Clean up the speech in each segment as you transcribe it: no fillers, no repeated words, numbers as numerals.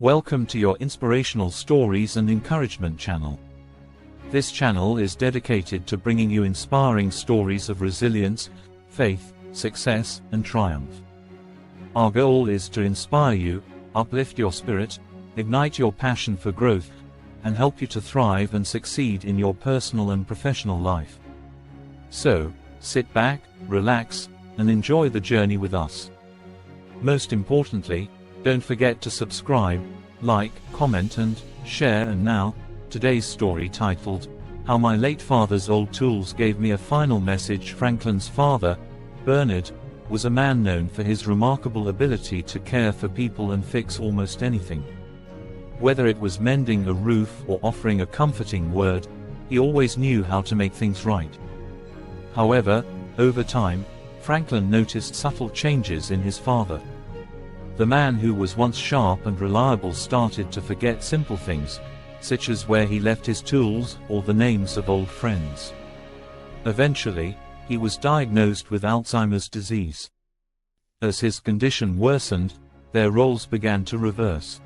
Welcome to your inspirational stories and encouragement channel. This channel is dedicated to bringing you inspiring stories of resilience, faith, success, and triumph. Our goal is to inspire you, uplift your spirit, ignite your passion for growth, and help you to thrive and succeed in your personal and professional life. So, sit back, relax, and enjoy the journey with us. Most importantly, don't forget to subscribe, like, comment and share. And now, today's story titled, How My Late Father's Old Tools Gave Me a Final Message. Franklin's father, Bernard, was a man known for his remarkable ability to care for people and fix almost anything. Whether it was mending a roof or offering a comforting word, he always knew how to make things right. However, over time, Franklin noticed subtle changes in his father. The man who was once sharp and reliable started to forget simple things, such as where he left his tools or the names of old friends. Eventually, he was diagnosed with Alzheimer's disease. As his condition worsened, their roles began to reverse.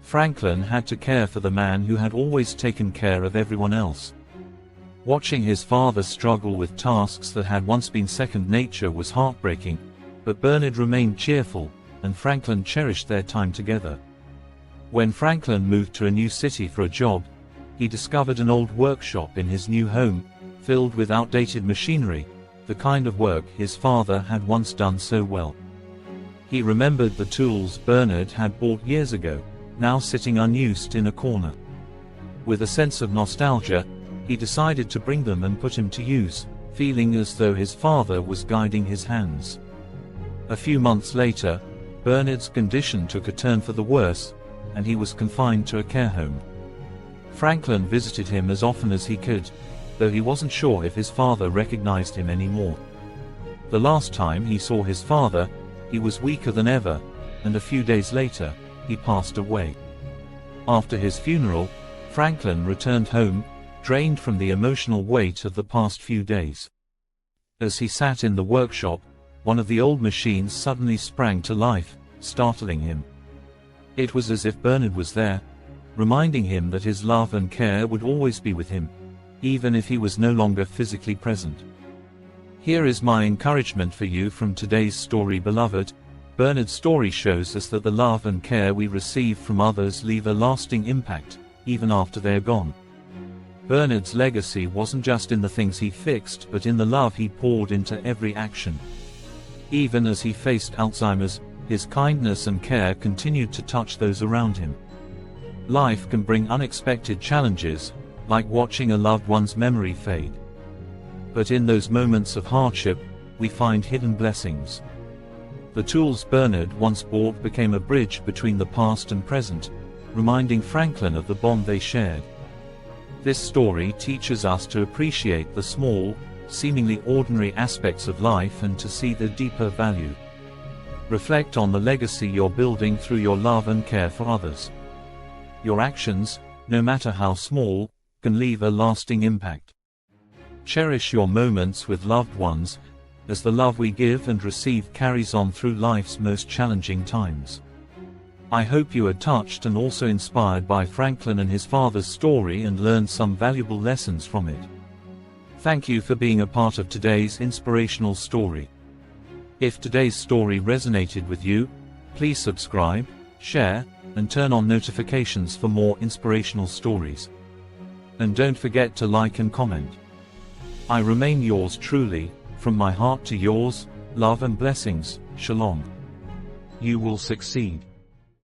Franklin had to care for the man who had always taken care of everyone else. Watching his father struggle with tasks that had once been second nature was heartbreaking, but Bernard remained cheerful, and Franklin cherished their time together. When Franklin moved to a new city for a job, he discovered an old workshop in his new home, filled with outdated machinery, the kind of work his father had once done so well. He remembered the tools Bernard had bought years ago, now sitting unused in a corner. With a sense of nostalgia, he decided to bring them and put them to use, feeling as though his father was guiding his hands. A few months later, Bernard's condition took a turn for the worse, and he was confined to a care home. Franklin visited him as often as he could, though he wasn't sure if his father recognized him anymore. The last time he saw his father, he was weaker than ever, and a few days later, he passed away. After his funeral, Franklin returned home, drained from the emotional weight of the past few days. As he sat in the workshop, one of the old machines suddenly sprang to life, startling him. It was as if Bernard was there, reminding him that his love and care would always be with him, even if he was no longer physically present. Here is my encouragement for you from today's story, beloved. Bernard's story shows us that the love and care we receive from others leave a lasting impact, even after they're gone. Bernard's legacy wasn't just in the things he fixed, but in the love he poured into every action. Even as he faced Alzheimer's, his kindness and care continued to touch those around him. Life can bring unexpected challenges, like watching a loved one's memory fade. But in those moments of hardship, we find hidden blessings. The tools Bernard once bought became a bridge between the past and present, reminding Franklin of the bond they shared. This story teaches us to appreciate the small, seemingly ordinary aspects of life and to see their deeper value. Reflect on the legacy you're building through your love and care for others. Your actions, no matter how small, can leave a lasting impact. Cherish your moments with loved ones, as the love we give and receive carries on through life's most challenging times. I hope you are touched and also inspired by Franklin and his father's story and learned some valuable lessons from it. Thank you for being a part of today's inspirational story. If today's story resonated with you, please subscribe, share, and turn on notifications for more inspirational stories. And don't forget to like and comment. I remain yours truly, from my heart to yours, love and blessings, Shalom. You will succeed.